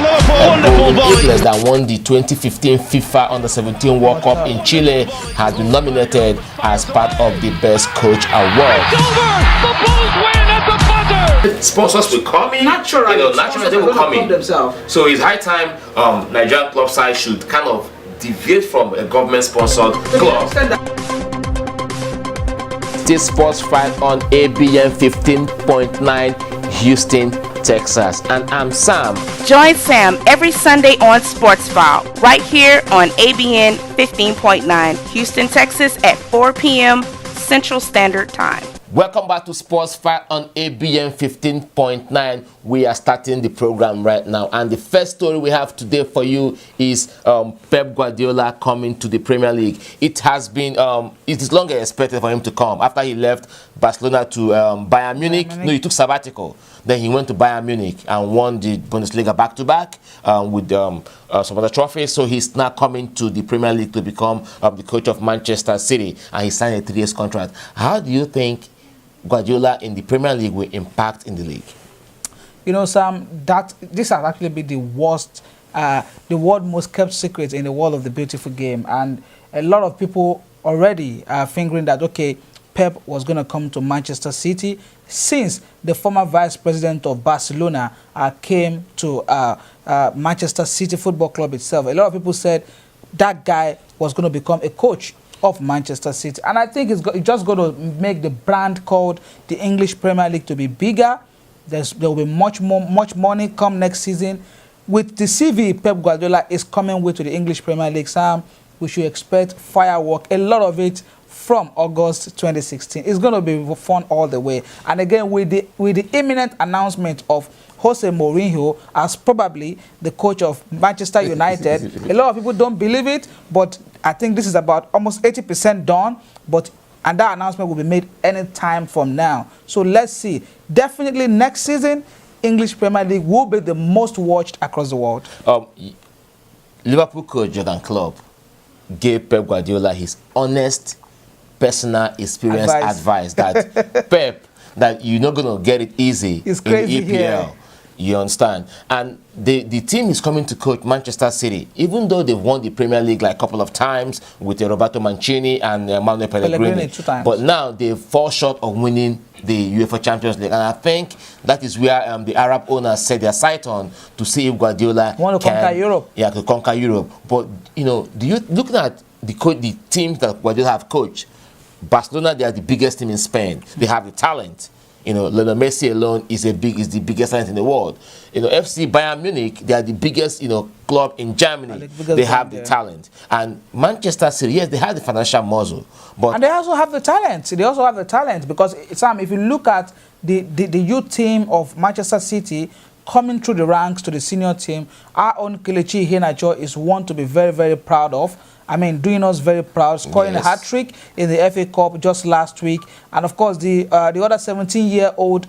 Liverpool. That won the 2015 FIFA Under-17 World Cup in Chile has been nominated as part of the Best Coach Award. Sponsors will come in. Naturally, they will come in. So it's high time Nigerian club side should kind of deviate from a government-sponsored club. This sports fight on ABN 15.9 Houston, Texas, and I'm Sam. Join Sam every Sunday on Sports File, right here on ABN 15.9 Houston, Texas at 4 p.m. Central Standard Time. Welcome back to Sports Fight on ABN 15.9. We are starting the program right now, and the first story we have today for you is Pep Guardiola coming to the Premier League. It has been it is longer expected for him to come after he left Barcelona to Bayern Munich. No, he took sabbatical. Then he went to Bayern Munich and won the Bundesliga back-to-back with some other trophies. So he's now coming to the Premier League to become the coach of Manchester City, and he signed a 3-year contract. How do you think Guardiola in the Premier League will impact in the league? You know, Sam, this has actually been the worst, the world most kept secret in the world of the beautiful game, and a lot of people already are fingering that, okay, Pep was going to come to Manchester City since the former vice president of Barcelona came to Manchester City Football Club itself. A lot of people said that guy was going to become a coach of Manchester City, and I think it's just going to make the brand called the English Premier League to be bigger. There will be much money come next season. With the CV Pep Guardiola is coming with to the English Premier League, Sam, we should expect firework, a lot of it from August 2016. It's going to be fun all the way. And again, with the imminent announcement of Jose Mourinho as probably the coach of Manchester United, a lot of people don't believe it, but I think this is about almost 80% done. And that announcement will be made any time from now. So let's see. Definitely next season, English Premier League will be the most watched across the world. Liverpool coach Jurgen Klopp gave Pep Guardiola his honest personal experience advice that Pep, that you're not going to get it easy it's crazy in the EPL. Here. You understand? And the team is coming to coach Manchester City, even though they've won the Premier League like a couple of times with Roberto Mancini and Manuel Pellegrini. 2 times. But now they fall short of winning the UEFA Champions League. And I think that is where the Arab owners set their sight on to see if Guardiola want to conquer Europe. Yeah, to conquer Europe. But, you know, looking at the teams that Guardiola have coached, Barcelona, they are the biggest team in Spain. They have the talent. You know, Lionel Messi alone is the biggest talent in the world. You know, FC Bayern Munich, they are the biggest, club in Germany. They have the talent. And Manchester City, yes, they have the financial muscle. And they also have the talent. They also have the talent because, Sam, if you look at the youth team of Manchester City coming through the ranks to the senior team, our own Kelechi Iheanacho is one to be very, very proud of. I mean, doing us very proud, scoring a hat-trick in the FA Cup just last week. And, of course, the other 17-year-old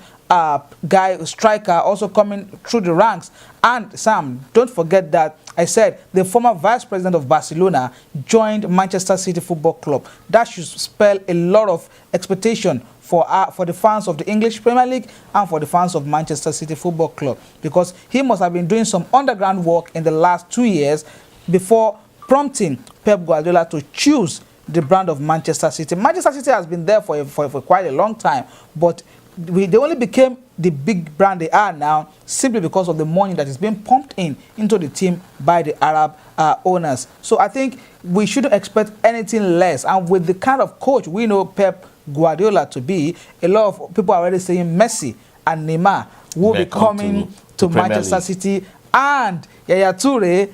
striker, also coming through the ranks. And, Sam, don't forget that I said the former vice president of Barcelona joined Manchester City Football Club. That should spell a lot of expectation for the fans of the English Premier League and for the fans of Manchester City Football Club. Because he must have been doing some underground work in the last 2 years before prompting Pep Guardiola to choose the brand of Manchester City. Manchester City has been there for quite a long time, but they only became the big brand they are now simply because of the money that is being pumped into the team by the Arab owners. So I think we shouldn't expect anything less. And with the kind of coach we know Pep Guardiola to be, a lot of people are already saying Messi and Neymar will be coming to Manchester City, and Yaya Toure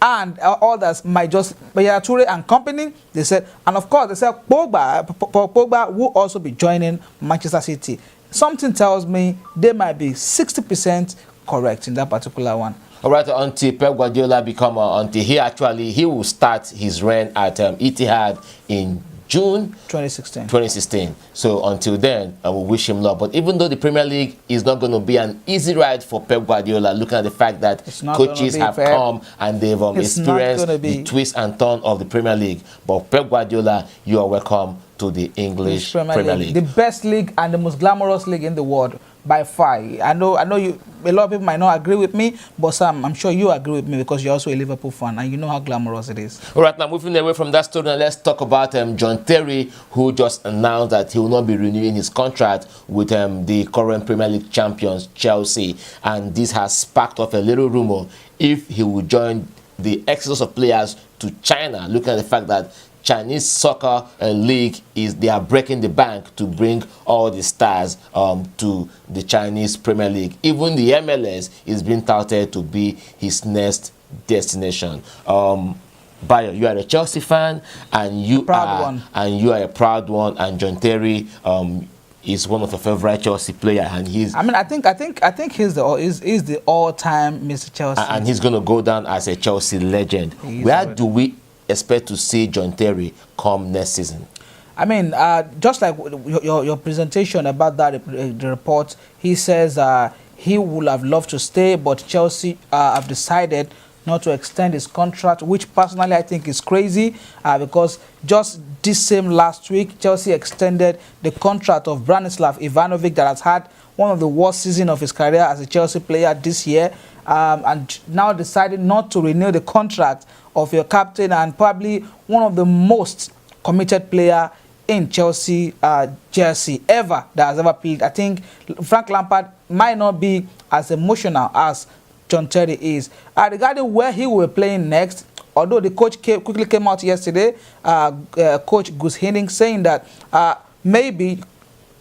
and others might just, Yaya Toure and company, they said, and of course they said Pogba will also be joining Manchester City. Something tells me they might be 60% correct in that particular one. All right, until Pep Guardiola until he will start his reign at Etihad in June 2016. So until then, I will wish him luck. But even though the Premier League is not going to be an easy ride for Pep Guardiola, looking at the fact that coaches have come and they've experienced the twist and turn of the Premier League. But Pep Guardiola, you are welcome to the English Premier League. The best league and the most glamorous league in the world by far. I know you. A lot of people might not agree with me, but Sam, I'm sure you agree with me because you're also a Liverpool fan and you know how glamorous it is. All right, now moving away from that story, now let's talk about John Terry, who just announced that he will not be renewing his contract with the current Premier League champions Chelsea, and this has sparked off a little rumor if he will join the exodus of players to China, looking at the fact that Chinese soccer league they are breaking the bank to bring all the stars to the Chinese Premier League. Even the MLS is being touted to be his next destination. Bayo, you are a Chelsea fan, and you are a proud one. And John Terry is one of your favorite Chelsea players, and he's. I mean, I think he's the all-time Mr. Chelsea, and he's going to go down as a Chelsea legend. Where do we expect to see John Terry come next season? I mean, just like your presentation about that, the report, he says he would have loved to stay, but Chelsea have decided not to extend his contract, which personally I think is crazy because just this same last week, Chelsea extended the contract of Branislav Ivanovic that has had one of the worst seasons of his career as a Chelsea player this year, and now decided not to renew the contract of your captain and probably one of the most committed player in Chelsea jersey ever that has ever played. I think Frank Lampard might not be as emotional as John Terry is. Regarding where he will be playing next, although the coach quickly came out yesterday, Coach Gus Hiddink, saying that maybe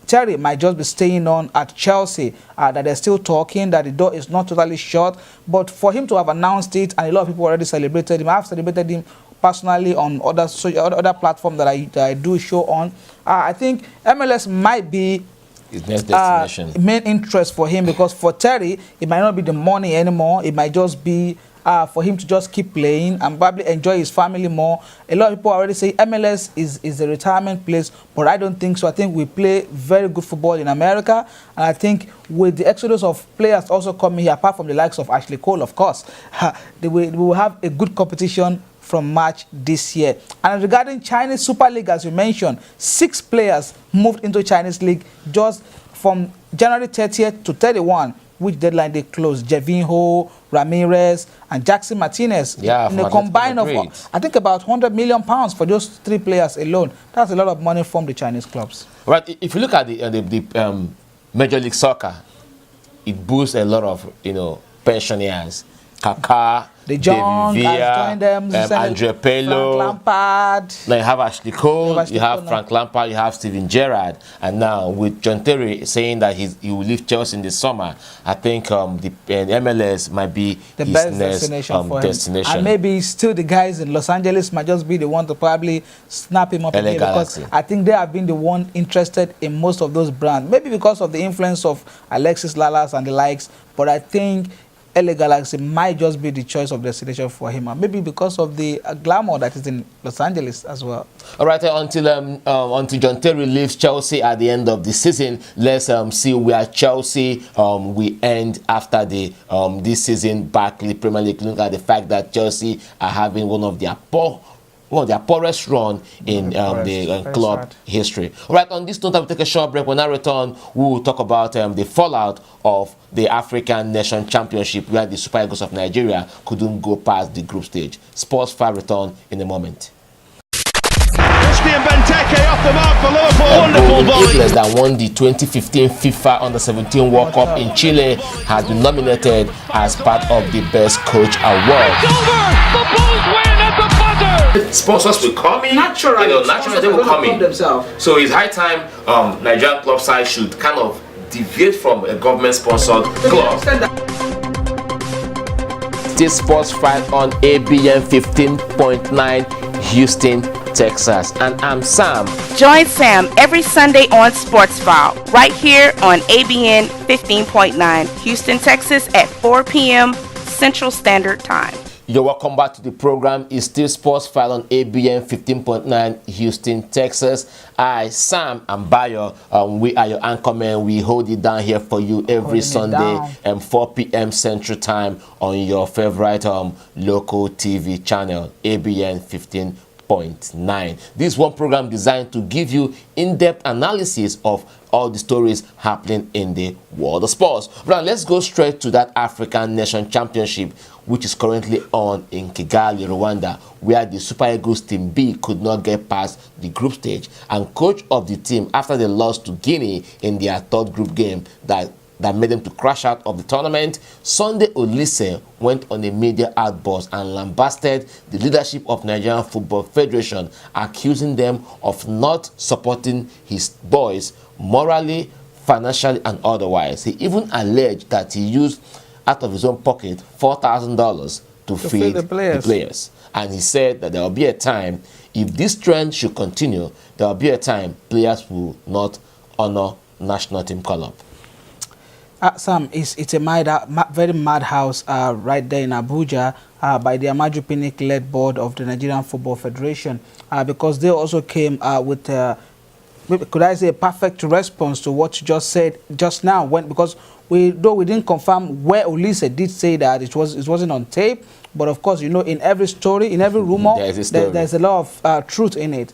Terry might just be staying on at Chelsea, that they're still talking, that the door is not totally shut. But for him to have announced it, and a lot of people already celebrated him, I've celebrated him personally on other platforms that I do show on. I think MLS might be his next destination. Main interest for him, because for Terry, it might not be the money anymore. It might just be for him to just keep playing and probably enjoy his family more. A lot of people already say MLS is a retirement place, but I don't think so. I think we play very good football in America, and I think with the exodus of players also coming here, apart from the likes of Ashley Cole, of course, we will have a good competition from March this year. And regarding Chinese Super League, as you mentioned, 6 players moved into Chinese League just from January 30th to 31, which deadline they closed. Javinho, Ramirez, and Jackson Martinez. Yeah, in a combined of, I think, about £100 million for those 3 players alone. That's a lot of money from the Chinese clubs. Right. If you look at the Major League Soccer, it boosts a lot of pensioners. Kaká, De Jong has joined them. Andre Pello, Frank Lampard. Now you have Ashley Cole, you have Frank Lampard, you have Steven Gerrard, and now with John Terry saying that he will leave Chelsea in the summer, I think the MLS might be the his best next destination. And maybe still the guys in Los Angeles might just be the one to probably snap him up again, because I think they have been the one interested in most of those brands. Maybe because of the influence of Alexis Lalas and the likes, but I think LA Galaxy might just be the choice of destination for him, and maybe because of the glamour that is in Los Angeles as well. All right, until John Terry leaves Chelsea at the end of the season, let's see where Chelsea we end after the this season back in the Premier League. Look at the fact that Chelsea are having one of their poorest run in the club history. All right, on this note, I will take a short break. When I return, we will talk about the fallout of the African Nation Championship, where the Super Eagles of Nigeria couldn't go past the group stage. Sports 5 return in a moment. Christian Benteke off the mark for Liverpool. Wonderful volley. That won the 2015 FIFA Under-17 World Cup in Chile has been nominated as part of the Best Coach Award. It's over! The Bulls win at the buzzer! Sponsors will come in. Naturally, they will come in. Themselves. So it's high time Nigerian club side should kind of deviate from a government-sponsored club. This Sports 5 on ABN 15.9 Houston, Texas, and I'm Sam. Join Sam every Sunday on Sports File, right here on ABN 15.9 Houston, Texas at 4 p.m. Central Standard Time. You're welcome back to the program. It's still Sports File on ABN 15.9 Houston, Texas. I, Sam, and Bayo, we are your anchormen. We hold it down here for you every Sunday at 4 p.m. Central Time on your favorite local TV channel, ABN 15.9. 15.9. This is one program designed to give you in-depth analysis of all the stories happening in the world of sports. Now, let's go straight to that African Nation Championship, which is currently on in Kigali, Rwanda, where the Super Eagles Team B could not get past the group stage. And coach of the team, after they lost to Guinea in their third group game that made them to crash out of the tournament, Sunday Olise went on a media outburst and lambasted the leadership of Nigerian Football Federation, accusing them of not supporting his boys morally, financially, and otherwise. He even alleged that he used out of his own pocket $4,000 to feed the players. And he said that there will be a time, if this trend should continue, there will be a time players will not honor national team call-up. Sam, it's a very mad house right there in Abuja by the Amaju Pinnick-led board of the Nigerian Football Federation, because they also came with, could I say, a perfect response to what you just said just now. Because though we didn't confirm where Olise did say that it wasn't on tape, but of course, you know, in every story, in every rumor, there's a lot of truth in it.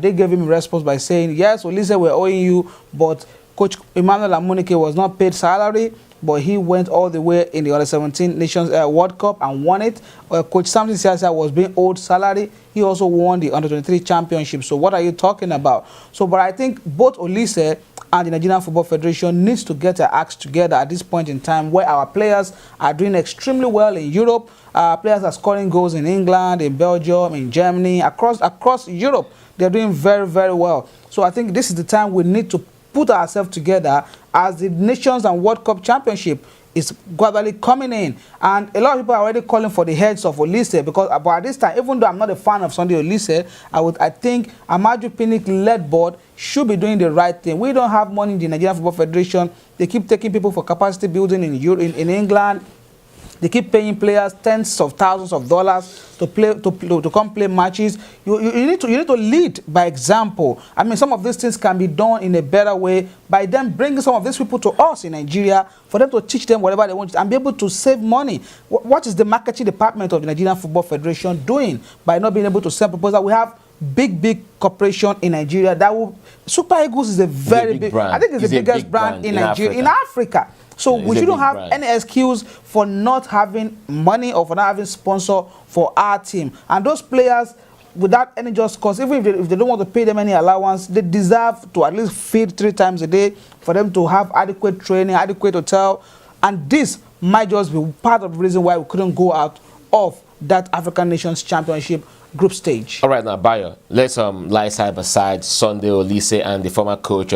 They gave him a response by saying, yes, Olise, we're owing you, but Coach Emmanuel Amunike was not paid salary, but he went all the way in the Under-17 Nations World Cup and won it. Coach Samson Siasa was being owed salary. He also won the Under-23 Championship. So what are you talking about? So, but I think both Olise and the Nigerian Football Federation needs to get their acts together at this point in time, where our players are doing extremely well in Europe. Players are scoring goals in England, in Belgium, in Germany, across Europe. They're doing very, very well. So I think this is the time we need to put ourselves together as the Nations and World Cup Championship is gradually coming in. And a lot of people are already calling for the heads of Olise, because by this time, even though I'm not a fan of Sunday Olise, I think Amaju Pinnick-led board should be doing the right thing. We don't have money in the Nigerian Football Federation. They keep taking people for capacity building in England. They keep paying players tens of thousands of dollars to come play matches. You need to lead by example. I mean, some of these things can be done in a better way by them bringing some of these people to us in Nigeria for them to teach them whatever they want and be able to save money. What is the marketing department of the Nigerian Football Federation doing by not being able to send proposals? We have big corporation in Nigeria that will. Super Eagles is a very big brand. I think it's the biggest brand in Nigeria, in Africa. So we shouldn't have any excuse for not having money or for not having sponsor for our team. And those players, without any just cause, even if they don't want to pay them any allowance, they deserve to at least feed 3 times a day, for them to have adequate training, adequate hotel. And this might just be part of the reason why we couldn't go out of that African Nations Championship group stage. All right, now, Bayo, let's lie side by side Sunday Olise and the former coach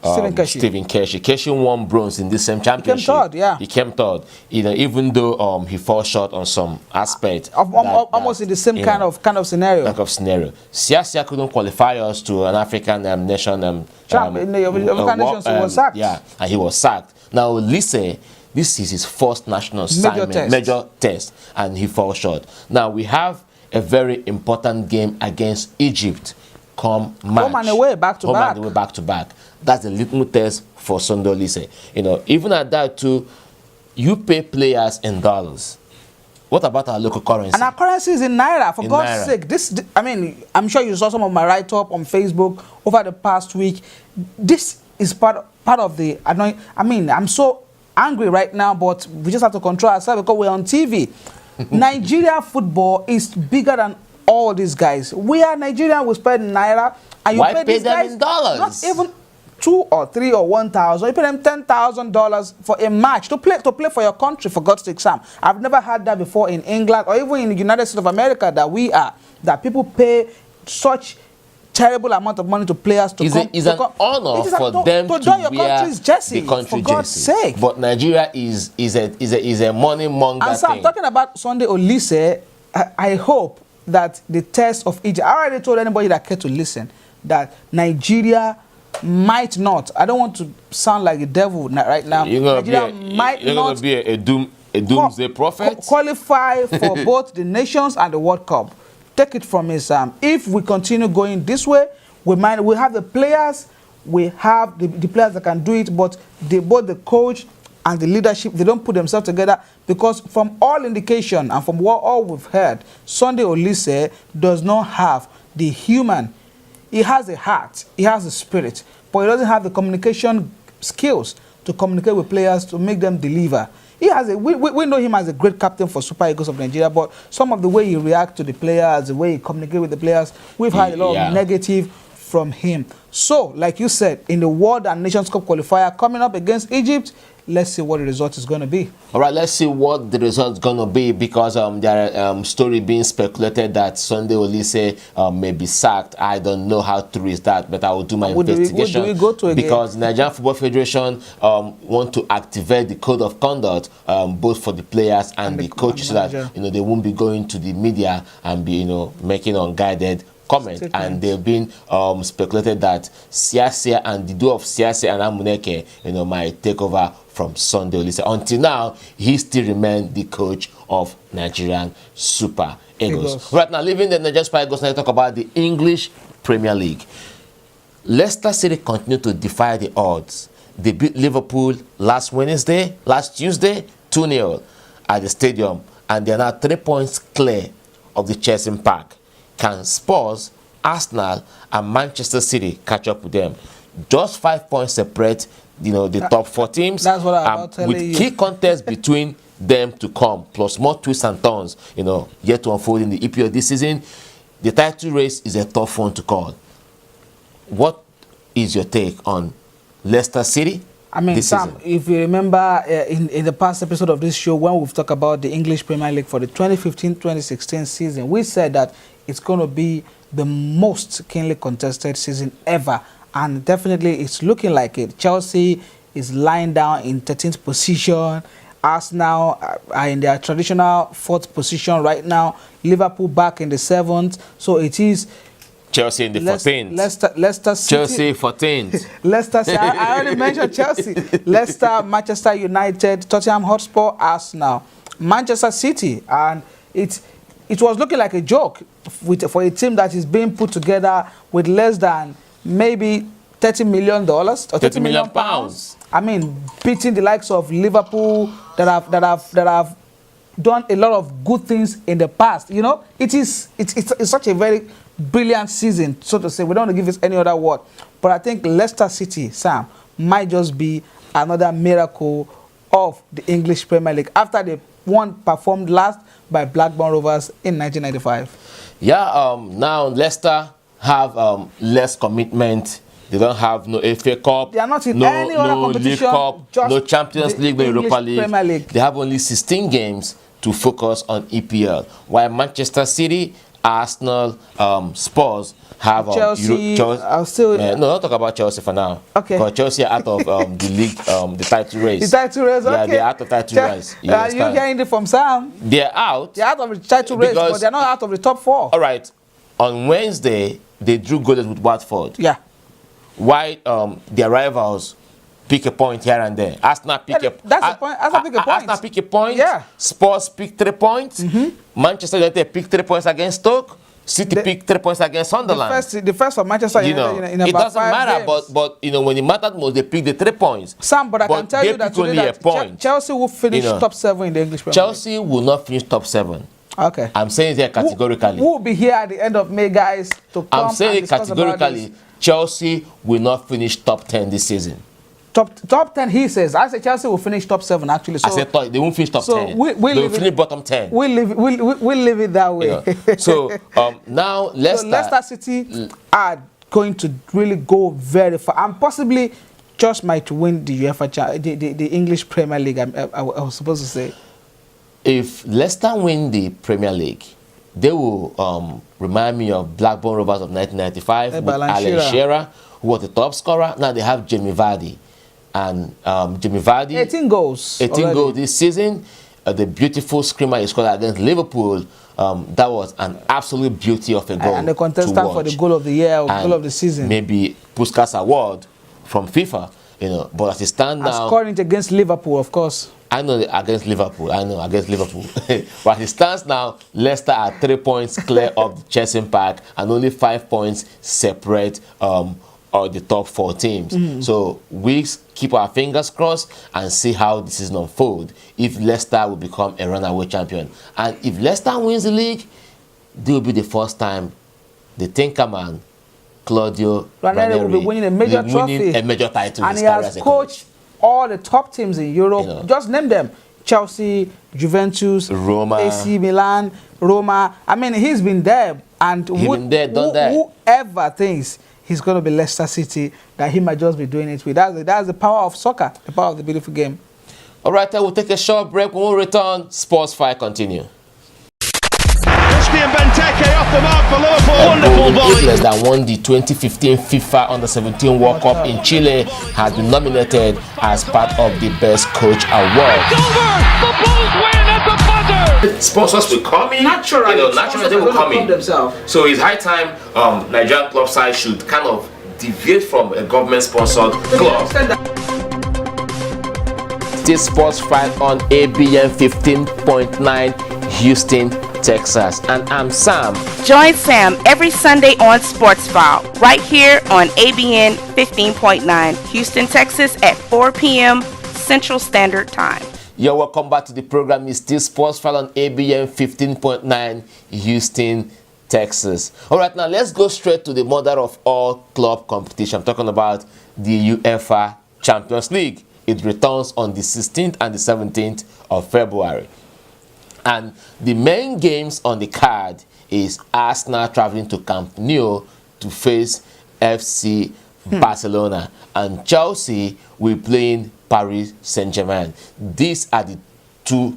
Stephen Keshi. Keshi won bronze in this same championship. He came third, yeah. He came third. You know, even though he fell short on some aspect. Almost in the same kind of scenario. Siasia couldn't qualify us to an African nation. African Nations, he was sacked. Yeah, and he was sacked. Now, Olise, this is his first national assignment, major test, and he fell short. Now, we have a very important game against Egypt. Home and away, back to back. That's the litmus test for Sunday Olise. You know, even at that too, you pay players in dollars. What about our local currency? And our currency is in naira. For God's sake, I mean, I'm sure you saw some of my write-up on Facebook over the past week. This is part of the annoying. I mean, I'm so angry right now, but we just have to control ourselves because we're on TV. Nigeria football is bigger than all these guys. We are Nigerian, we spend naira, and you pay these guys in dollars? Not even 2 or 3 or 1,000. You pay them $10,000 for a match to play for your country. For God's sake, Sam, I've never had that before in England or even in the United States of America that people pay such terrible amount of money to players to come. It's an honor for them to don your wear country's jersey, the country for God's sake. But Nigeria is a money monger. And so I'm talking about Sunday Olise. I hope that the test of Egypt. I already told anybody that cared to listen that Nigeria might not. I don't want to sound like the devil right now. Nigeria might not. You're going to be a doomsday prophet. Qualify for both the Nations and the World Cup. Take it from me, Sam. If we continue going this way, we have the players. We have the players that can do it, but both the coach and the leadership, they don't put themselves together, because from all indication and from what all we've heard, Sunday Olise does not have the human. He has a heart, he has a spirit, but he doesn't have the communication skills to communicate with players to make them deliver. He has a, we know him as a great captain for Super Eagles of Nigeria, but some of the way he reacts to the players, the way he communicates with the players, we've had a lot of negative from him. So, like you said, in the World and Nations Cup qualifier coming up against Egypt, let's see what the result is going to be. All right, let's see what the result is going to be, because there are story being speculated that Sunday Olise may be sacked. I don't know how true is that, but I will do my investigation. What do we go to again? Because the Nigerian Football Federation want to activate the code of conduct both for the players and the coaches, so that they won't be going to the media and be making unguided comment. And they've been speculated that Siasia and the duo of Siasia and Amuneke might take over from Sunday Olise. Until now, he still remains the coach of Nigerian Super Eagles. Right now, leaving the Nigerian Super Eagles, now talk about the English Premier League. Leicester City continue to defy the odds. They beat Liverpool last Tuesday, 2-0 at the stadium, and they are now 3 points clear of the Chelsea Park. Can Spurs, Arsenal, and Manchester City catch up with them? Just 5 points separate, the top 4 teams. That's what I'm about telling you. With key contests between them to come, plus more twists and turns, yet to unfold in the EPL this season. The title race is a tough one to call. What is your take on Leicester City? I mean, Sam, if you remember in the past episode of this show, when we've talked about the English Premier League for the 2015-2016 season, we said that it's going to be the most keenly contested season ever. And definitely it's looking like it. Chelsea is lying down in 13th position. Arsenal are in their traditional 4th position right now. Liverpool back in the 7th. So it is Chelsea in the 14th. Leicester City. Chelsea 14th. Leicester City. I already mentioned Chelsea. Leicester, Manchester United, Tottenham Hotspur, Arsenal, Manchester City. And it was looking like a joke for a team that is being put together with less than maybe $30 million or 30 million pounds. I mean, beating the likes of Liverpool that have done a lot of good things in the past. It's such a very brilliant season, so to say. We don't want to give this any other word, but I think Leicester City, Sam, might just be another miracle of the English Premier League after they performed last by Blackburn Rovers in 1995. Yeah, now Leicester have less commitment. They don't have no FA Cup. They are not in any other competition. League Cup, no Champions League, no Europa League. They have only 16 games to focus on EPL. While Manchester City, Arsenal, Spurs have Chelsea. No, don't talk about Chelsea for now. Okay. Because Chelsea are out of the league, the title race. The title race, okay. Yeah, they're out of title race. You're hearing it from Sam. They're out. They're out of the title race, but they're not out of the top 4. All right. On Wednesday, they drew goalless with Watford. Yeah. Why their rivals pick a point here and there. Arsenal pick a point. Arsenal pick a point. Yeah. Spurs pick 3 points. Manchester United pick 3 points against Stoke. City pick 3 points against Sunderland. The first for Manchester United in about 5 games. It doesn't matter, but when it mattered most, they pick the 3 points. Sam, but I can tell you that today Chelsea will finish top 7 in the English Premier League. Chelsea will not finish top 7. Okay. I'm saying it here categorically. We'll be here at the end of May, guys, to come I'm saying it categorically. Chelsea will not finish top 10 this season. Top 10, he says. I say Chelsea will finish top 7, actually. So, I said they won't finish top 10. They will finish bottom 10. We'll leave it that way. So now Leicester City are going to really go very far, and possibly just might win the UEFA, the English Premier League. I was supposed to say. If Leicester win the Premier League, they will remind me of Blackburn Rovers of 1995 with Alan Shearer, who was the top scorer. Now they have Jamie Vardy. And Jamie Vardy, 18 goals this season. The beautiful screamer he scored against Liverpool, that was an absolute beauty of a goal. And the contestant for the goal of the year or goal of the season. Maybe Puskas Award from FIFA, But as it stands now, scoring it against Liverpool, of course. I know against Liverpool. But as it stands now, Leicester are 3 points clear of the Chelsea Park and only 5 points separate or the top 4 teams. So we keep our fingers crossed and see how the season unfolds. If Leicester will become a runaway champion, and if Leicester wins the league, they will be the first time the Tinkerman Claudio Ranieri will be winning a major trophy, a major title, and he has coached all the top teams in Europe. You know. Just name them: Chelsea, Juventus, Roma, AC Milan, Roma. I mean, he's been there, and He's been there, done that. Whoever thinks he's going to be Leicester City, that he might just be doing it with. That's the power of soccer, the power of the beautiful game. All right, we'll take a short break. When we return, Sports 5 continue. And Benteke off the mark for Liverpool. Wonderful volley. Eagles that won the 2015 FIFA Under-17 World Cup in Chile has been nominated as part of the Best Coach Award. It's over. The Bulls win at the buzzer. Sponsors will come in. Naturally, Naturally they will come in. Themselves. So it's high time Nigerian club side should kind of deviate from a government-sponsored club. This Sports 5 on ABN 15.9 Houston, Texas, and I'm Sam. Join Sam every Sunday on Sports File, right here on ABN 15.9 Houston, Texas at 4 p.m. Central Standard Time. You're welcome back to the program. It's still Sports File on ABN 15.9 Houston, Texas. All right, now let's go straight to the mother of all club competition. I'm talking about the UEFA Champions League. It returns on the 16th and the 17th of February. And the main games on the card is Arsenal traveling to Camp Nou to face FC Barcelona, and Chelsea will playing Paris Saint-Germain. These are the two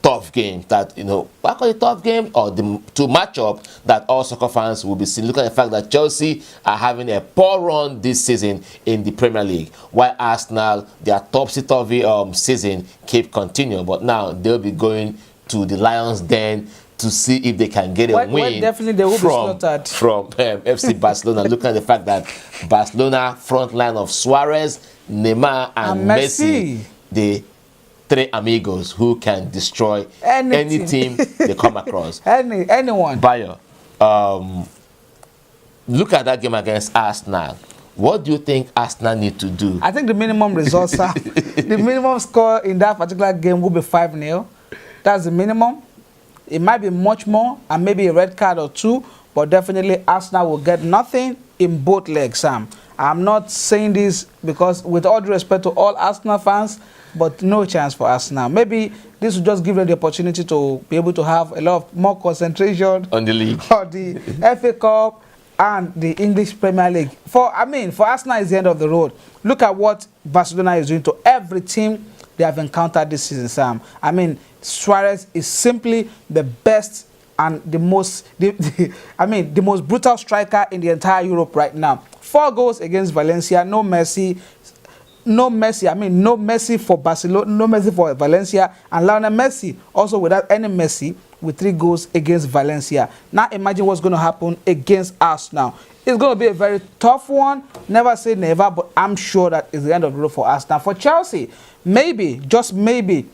tough games that, I call it tough game, or the two matchup that all soccer fans will be seeing. Look at the fact that Chelsea are having a poor run this season in the Premier League, while Arsenal, their topsy-turvy season keep continuing. But now they'll be going to the Lions Den to see if they can get a win definitely they will from FC Barcelona. Look at the fact that Barcelona front line of Suarez, Neymar, and Messi, the three amigos who can destroy any team they come across. Anyone. Bayo, look at that game against Arsenal. What do you think Arsenal need to do? I think the minimum results are, the minimum score in that particular game will be 5-0. That's the minimum. It might be much more, and maybe a red card or two, but definitely Arsenal will get nothing in both legs, Sam. I'm not saying this because, with all due respect to all Arsenal fans, but no chance for Arsenal. Maybe this will just give them the opportunity to be able to have a lot of more concentration on the league, or the FA Cup and the English Premier League. For Arsenal, it's the end of the road. Look at what Barcelona is doing to every team they have encountered this season, Sam. I mean, Suarez is simply the best and the most brutal striker in the entire Europe right now. 4 goals against Valencia, no Messi for Barcelona, no Messi for Valencia, and Lionel Messi also without any Messi with 3 goals against Valencia. Now imagine what's going to happen against Arsenal. It's going to be a very tough one. Never say never, but I'm sure that it's the end of the road for Arsenal. For Chelsea, maybe, just maybe,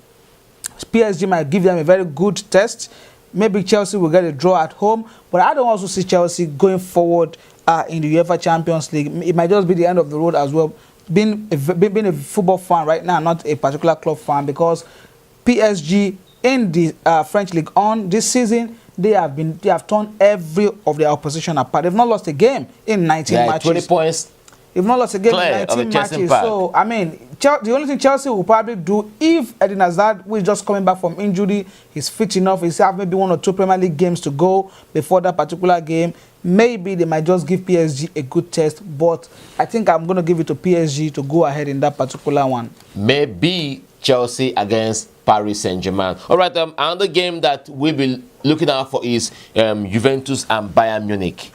PSG might give them a very good test. Maybe Chelsea will get a draw at home, but I don't also see Chelsea going forward in the UEFA Champions League. It might just be the end of the road as well. Being a football fan right now, not a particular club fan, because PSG in the French League on this season, they have torn every of their opposition apart. They've not lost a game in 19 matches. 20 points. They've not lost a game in 19 matches. So, I mean, the only thing Chelsea will probably do, if Eden Hazard, who is just coming back from injury, is fit enough, he's have maybe 1 or 2 Premier League games to go before that particular game, maybe they might just give PSG a good test. But I think I'm going to give it to PSG to go ahead in that particular one. Maybe Chelsea against Paris Saint-Germain. All right, another game that we'll be looking out for is Juventus and Bayern Munich.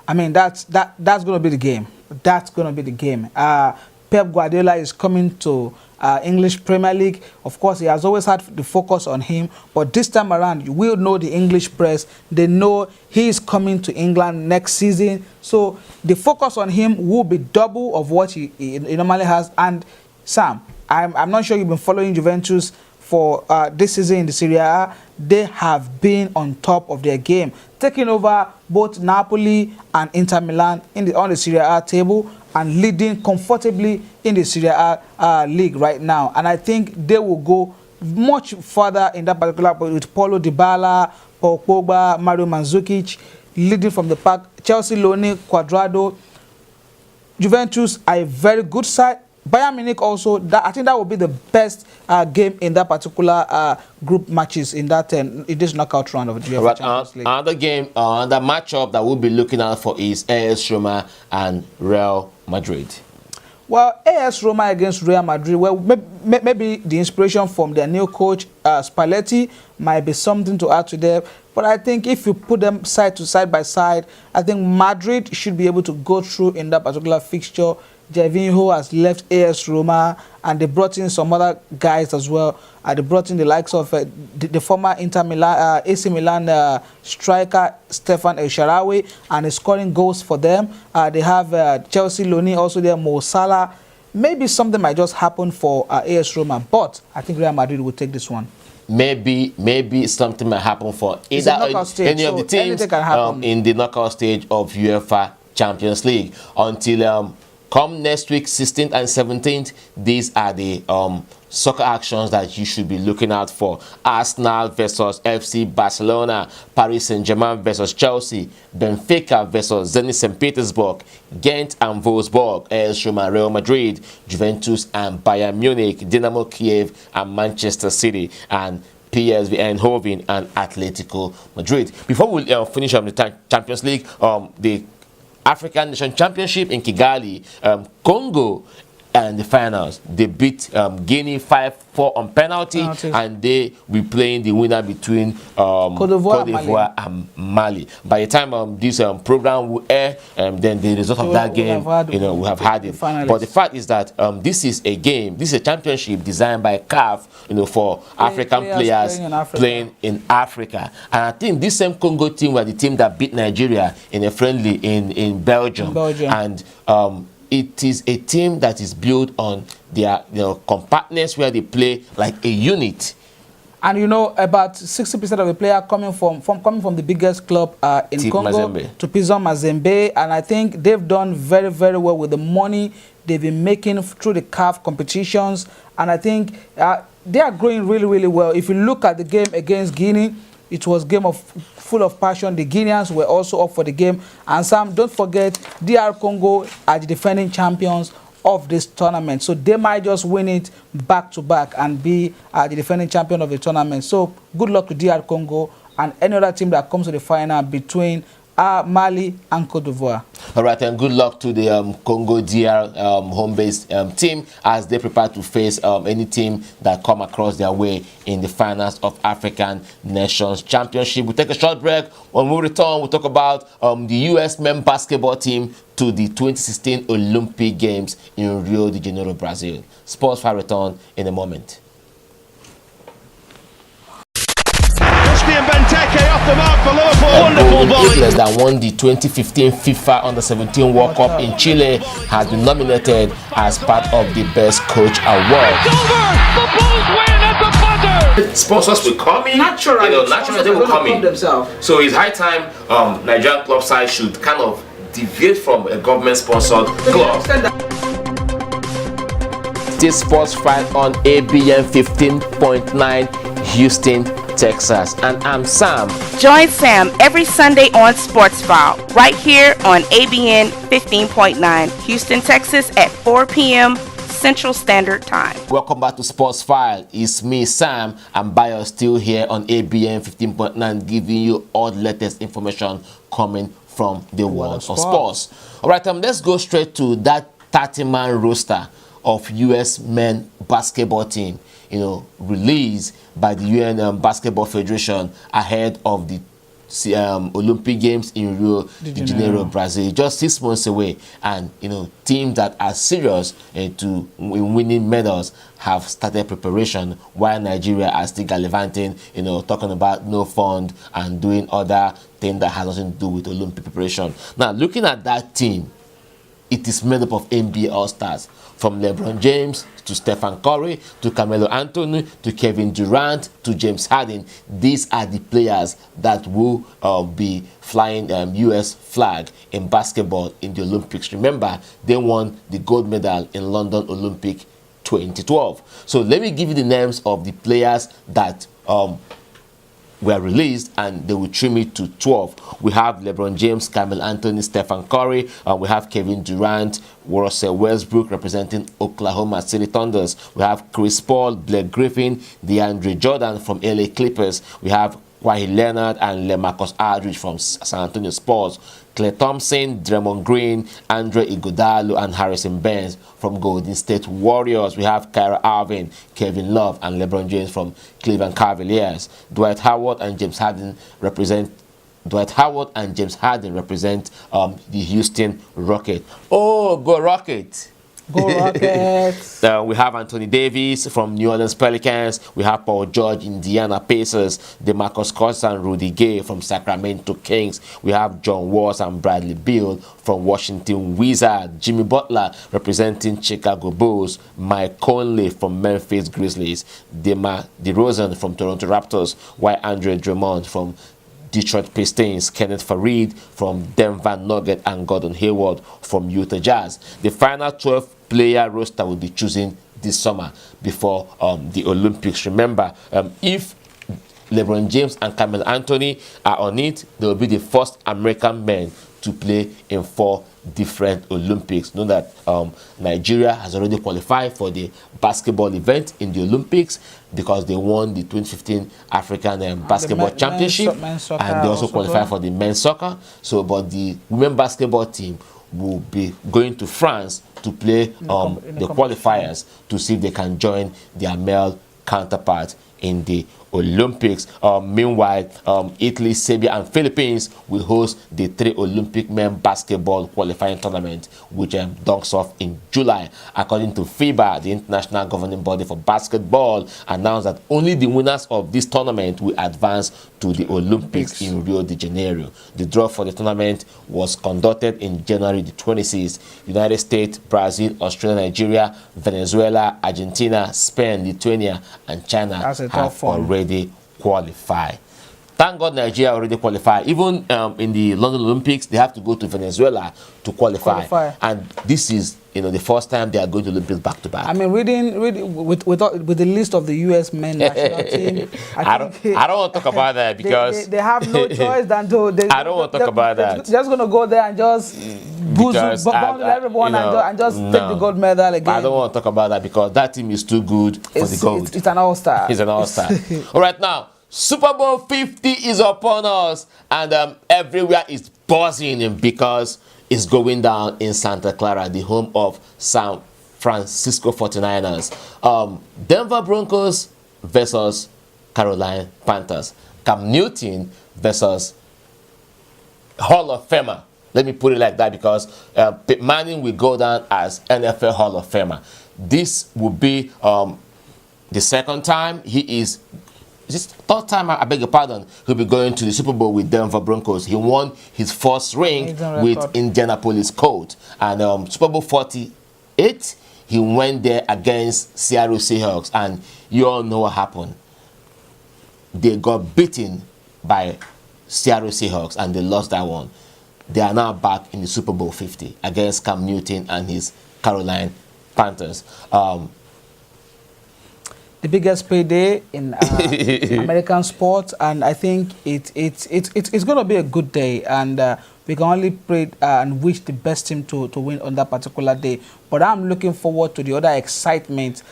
I mean, that's going to be the game. That's going to be the game. Pep Guardiola is coming to English Premier League. Of course, he has always had the focus on him, but this time around, you will know the English press. They know he is coming to England next season. So the focus on him will be double of what he normally has. And Sam, I'm not sure you've been following Juventus for this season in the Serie A. They have been on top of their game. taking over both Napoli and Inter Milan on the Serie A table and leading comfortably in the Serie A league right now. And I think they will go much further in that particular with Paulo Dybala, Paul Pogba, Mario Mandzukic leading from the pack. Chelsea loaning Cuadrado. Juventus are a very good side. Bayern Munich also, I think that will be the best game in that particular group matches in this knockout round of the UEFA Champions League. Another game, another matchup that we'll be looking out for is AS Roma and Real Madrid. Well, AS Roma against Real Madrid, well, maybe the inspiration from their new coach, Spalletti, might be something to add to them. But I think if you put them side by side, I think Madrid should be able to go through in that particular fixture. Gervinho has left AS Roma, and they brought in some other guys as well. They brought in the likes of the former Inter Milan, AC Milan striker Stefan El Shaarawy, and is scoring goals for them. They have Chelsea loanee also there, Mo Salah. Maybe something might just happen for AS Roma, but I think Real Madrid will take this one. Maybe something might happen for either any of the teams in the knockout stage of UEFA Champions League. Until come next week, 16th and 17th, these are the soccer actions that you should be looking out for. Arsenal versus FC Barcelona, Paris Saint-Germain versus Chelsea, Benfica versus Zenit St. Petersburg, Ghent and Wolfsburg, AS Roma, Real Madrid, Juventus and Bayern Munich, Dynamo Kiev and Manchester City, and PSV Eindhoven and Atletico Madrid. Before we finish up the Champions League, the African Nation Championship in Kigali, Congo and the finals, they beat Guinea 5-4 on penalties, and they will be playing the winner between Cote d'Ivoire and Mali. By the time this program will air, then the result of that game, we have had it. But the fact is that this is a championship designed by CAF, for African players playing in Africa. And I think this same Congo team were the team that beat Nigeria in a friendly in Belgium. And it is a team that is built on their compactness, where they play like a unit. And about 60% of the players coming from the biggest club in Congo, Mazembe. To Pizon Mazembe, and I think they've done very, very well with the money they've been making through the CAF competitions, and I think they are growing really, really well. If you look at the game against Guinea, it was a game full of passion. The Guineans were also up for the game. And Sam, don't forget, DR Congo are the defending champions of this tournament. So they might just win it back to back and be the defending champion of the tournament. So good luck to DR Congo and any other team that comes to the final between Mali and Cote d'Ivoire. All right, and good luck to the Congo DR home-based team as they prepare to face any team that come across their way in the finals of African Nations Championship. We'll take a short break. When we return, we'll talk about the U.S. men's basketball team to the 2016 Olympic Games in Rio de Janeiro, Brazil. Sports Fire return in a moment. Off the mark for Liverpool. Wonderful volley. That won the 2015 FIFA Under-17 World Cup in Chile has been nominated as part of the Best Coach Award. It's over. The Bulls win at the buzzer. Sponsors will come in. Naturally, they will come in. Themselves. So it's high time Nigerian club side should kind of deviate from a government-sponsored club. This sports fight on ABN 15.9 Houston, Texas, and I'm Sam. Join Sam every Sunday on Sports File, right here on ABN 15.9 Houston, Texas at 4 p.m. Central Standard Time. Welcome back to Sports File. It's me, Sam, and Bayo still here on ABN 15.9, giving you all the latest information coming from the world of sports. All right, let's go straight to that 30-man roster of U.S. men basketball team, released by the UN Basketball Federation ahead of the Olympic Games in Rio de Janeiro, Brazil, just 6 months away. And teams that are serious to winning medals have started preparation, while Nigeria are still gallivanting, talking about no fund and doing other things that has nothing to do with Olympic preparation. Now, looking at that team, it is made up of NBA All-Stars. from LeBron James to Stephen Curry to Carmelo Anthony to Kevin Durant to James Harden. These are the players that will be flying U.S. flag in basketball in the Olympics. Remember, they won the gold medal in London Olympic 2012. So let me give you the names of the players that were released, and they will trim it to 12. We have LeBron James, Carmelo Anthony, Stephen Curry. We have Kevin Durant, Russell Westbrook representing Oklahoma City Thunders. We have Chris Paul, Blake Griffin, DeAndre Jordan from LA Clippers. We have Kawhi Leonard and LeMarcus Aldridge from San Antonio Spurs. Klay Thompson, Draymond Green, Andre Iguodala, and Harrison Barnes from Golden State Warriors. We have Kyrie Irving, Kevin Love, and LeBron James from Cleveland Cavaliers. Dwight Howard and James Harden represent the Houston Rockets. Oh, go Rockets! Go Rockets! We have Anthony Davis from New Orleans Pelicans. We have Paul George, Indiana Pacers. DeMarcus Cousins and Rudy Gay from Sacramento Kings. We have John Walls and Bradley Beal from Washington Wizards. Jimmy Butler representing Chicago Bulls. Mike Conley from Memphis Grizzlies. DeMar DeRozan from Toronto Raptors. While Andre Drummond from Detroit Pistons, Kenneth Farid from Denver Nuggets, and Gordon Hayward from Utah Jazz. The final 12-player roster will be chosen this summer before the Olympics. Remember, if LeBron James and Carmelo Anthony are on it, they will be the first American men to play in 4 different Olympics. Know that Nigeria has already qualified for the basketball event in the Olympics because they won the 2015 African Basketball Championship, men's and they also qualified for the men's soccer. So, but the women basketball team will be going to France to play the qualifiers to see if they can join their male counterpart in the Olympics. Meanwhile, Italy, Serbia, and Philippines will host the 3 Olympic men basketball qualifying tournament, which dunks off in July. According to FEB3, the international governing body for basketball, announced that only the winners of this tournament will advance to the Olympics in Rio de Janeiro. The draw for the tournament was conducted in January the 26th. United States, Brazil, Australia, Nigeria, Venezuela, Argentina, Spain, Lithuania, and China have already qualified. Thank God Nigeria already qualified. Even in the London Olympics, they have to go to Venezuela to qualify. And this is, the first time they are going to Olympics back to back. I mean, reading with the list of the U.S. men national team, I don't want to talk about that because they have no choice than to. I don't want to talk about that. Just going to go there and just bundle everyone and just take the gold medal again. I don't want to talk about that because that team is too good for the gold. It's an all-star. It's an all-star. All right, now, Super Bowl 50 is upon us, and everywhere is buzzing because it's going down in Santa Clara, the home of San Francisco 49ers. Denver Broncos versus Carolina Panthers. Cam Newton versus Hall of Famer. Let me put it like that because Peyton Manning will go down as NFL Hall of Famer. This will be the second time he is. This third time, I beg your pardon, he'll be going to the Super Bowl with Denver Broncos. He won his first ring with Indianapolis Colts. And Super Bowl 48, he went there against Seattle Seahawks. And you all know what happened. They got beaten by Seattle Seahawks and they lost that one. They are now back in the Super Bowl 50 against Cam Newton and his Carolina Panthers. The biggest payday in American sports, and I think it's going to be a good day, and we can only pray and wish the best team to win on that particular day. But I'm looking forward to the other excitement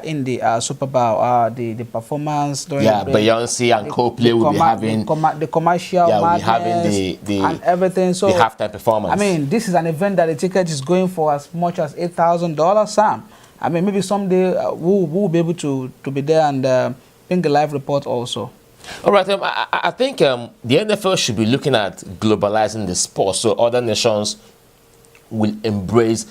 in the Super Bowl, the performance during Beyonce and Coldplay will be having the commercial we'll be having the and everything. So the halftime performance. I mean, this is an event that the ticket is going for as much as $8,000, Sam. I mean, maybe someday we'll be able to be there and bring a live report also. All right, I think the NFL should be looking at globalizing the sport so other nations will embrace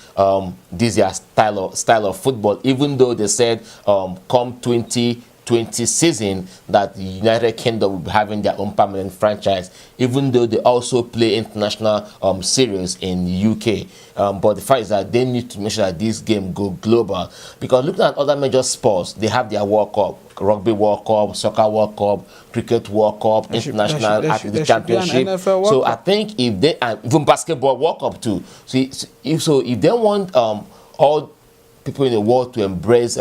this style of football, even though they said come 20 20 season that the United Kingdom will be having their own permanent franchise, even though they also play international series in the UK. But the fact is that they need to make sure that this game go global, because looking at other major sports, they have their World Cup, Rugby World Cup, Soccer World Cup, Cricket World Cup, International Athletics Championship. So I think if they, and even Basketball World Cup too. So if they want all people in the world to embrace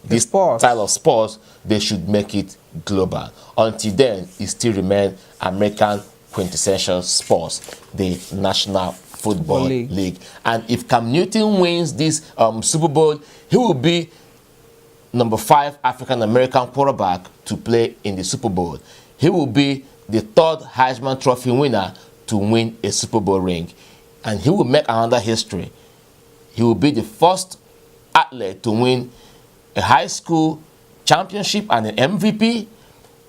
this style of sports, they should make it global. Until then, it still remains American quintessential sports, the National Football League. And if Cam Newton wins this Super Bowl, he will be number 5 African-American quarterback to play in the Super Bowl. He will be the 3rd Heisman Trophy winner to win a Super Bowl ring. And he will make another history. He will be the first athlete to win a high school championship and an MVP,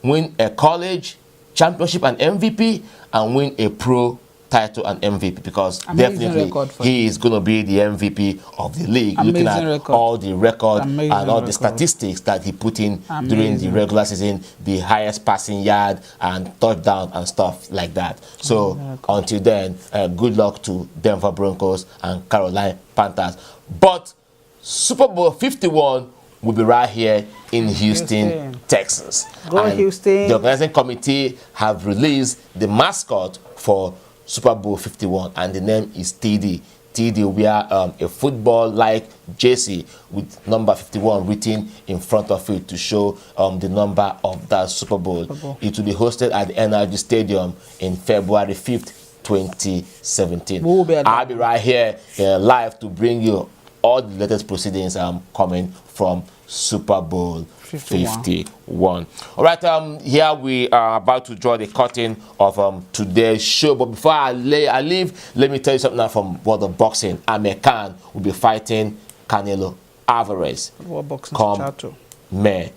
win a college championship and MVP, and win a pro title and MVP, because definitely he is going to be the MVP of the league. Looking at all the record and all the statistics that he put in during the regular season, the highest passing yard and touchdown and stuff like that. So until then, good luck to Denver Broncos and Carolina Panthers. But Super Bowl 51 will be right here in Houston, Texas. Go Houston. The organizing committee have released the mascot for Super Bowl 51, and the name is TD. TD will wear a football-like jersey with number 51 written in front of it to show the number of that Super Bowl. It will be hosted at the NRG Stadium in February 5th, 2017. I'll be right here live to bring you all the latest proceedings coming from Super Bowl 51. All right, here we are about to draw the curtain of today's show. But before I leave, let me tell you something now from world of boxing. Amir Khan will be fighting Canelo Alvarez. What boxing? Come May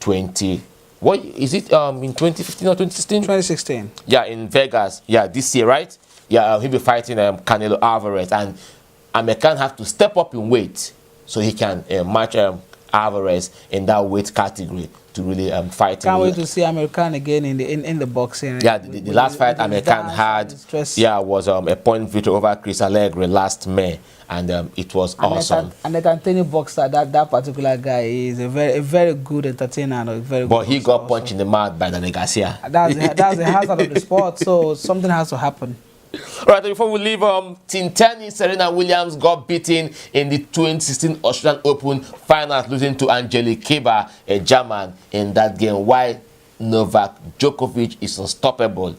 20. What is it? In 2015 or 2016? 2016. Yeah, in Vegas. Yeah, this year, right? Yeah, he'll be fighting Canelo Alvarez, and Amir Khan have to step up in weight so he can match Alvarez in that weight category to really fight. Can't wait to see Amir Khan again in the boxing. Yeah, the last fight Amir Khan had, was a point victory over Chris Allegri last May, and it was awesome. And the entertaining boxer, that particular guy is a very good entertainer and a very. But he got punched in the mouth by Danny Garcia. That's the hazard of the sport. So something has to happen. Right, before we leave, Team Tennis, Serena Williams got beaten in the 2016 Australian Open finals, losing to Angelique Kerber, a German, in that game. While Novak Djokovic is unstoppable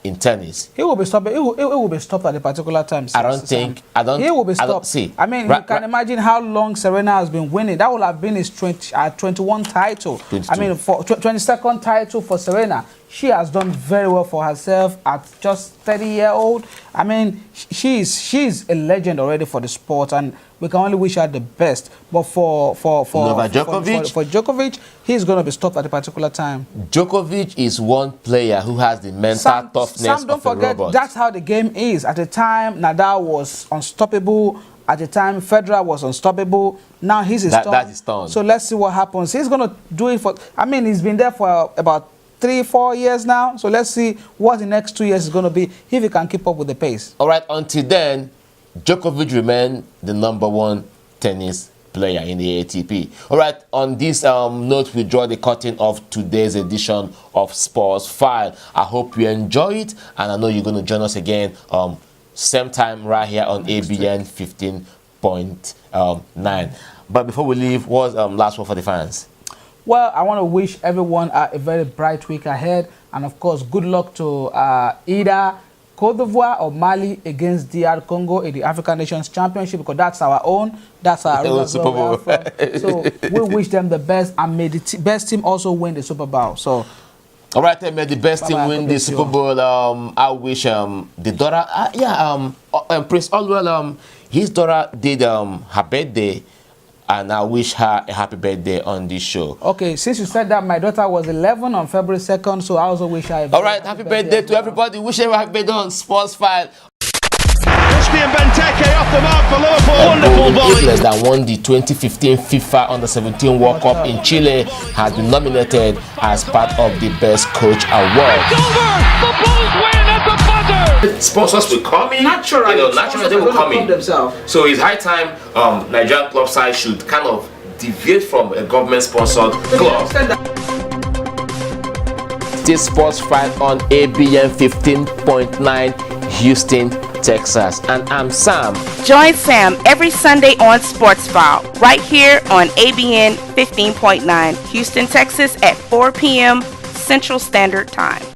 in tennis. He will be stopped. He will be stopped at a particular time. I don't think. He will be stopped. I mean, you can imagine how long Serena has been winning. That would have been his 21 title. 22. I mean, for 22nd title for Serena. She has done very well for herself at just 30-year-old. I mean, she's a legend already for the sport, and we can only wish her the best. But for Djokovic, he's going to be stopped at a particular time. Djokovic is one player who has the mental toughness don't forget, that's how the game is. At the time, Nadal was unstoppable. At the time, Federer was unstoppable. Now he's his turn. That's his turn. So let's see what happens. He's going to do it for. I mean, he's been there for about 3-4 years now. So let's see what the next 2 years is going to be, if he can keep up with the pace. All right, until then, Djokovic remains the #1 tennis player in the ATP. All right, on this note, we draw the curtain of today's edition of Sports File. I hope you enjoy it, and I know you're going to join us again same time right here on ABN 15.9. But before we leave, what's last word for the fans? Well, I want to wish everyone a very bright week ahead, and of course, good luck to either Côte d'Ivoire or Mali against DR Congo in the African Nations Championship, because that's our own. That's our Super Bowl. So we wish them the best, and may the best team also win the Super Bowl. So. All right, may the best team win the Super Bowl. I wish the daughter, Prince Aldwell, his daughter did her birthday, and I wish her a happy birthday on this show. Okay, since you said that, my daughter was 11 on February 2nd, so I also wish her a happy birthday to everybody. Wish her a happy birthday on Sports File. and Benteke off the mark for Liverpool. Wonderful volley. Hitler that won the 2015 FIFA Under-17 World Cup in Chile has been nominated as part of the Best Coach Award. It's over. The Bulls win at the buzzer. Sponsors will come in. Naturally, naturally they will come in. themselves. So it's high time Nigerian club side should kind of deviate from a government-sponsored club. This sports fight on ABN 15.9 Houston, Texas. And I'm Sam. Join Sam every Sunday on Sports File, right here on ABN 15.9 Houston, Texas at 4 p.m. Central Standard Time.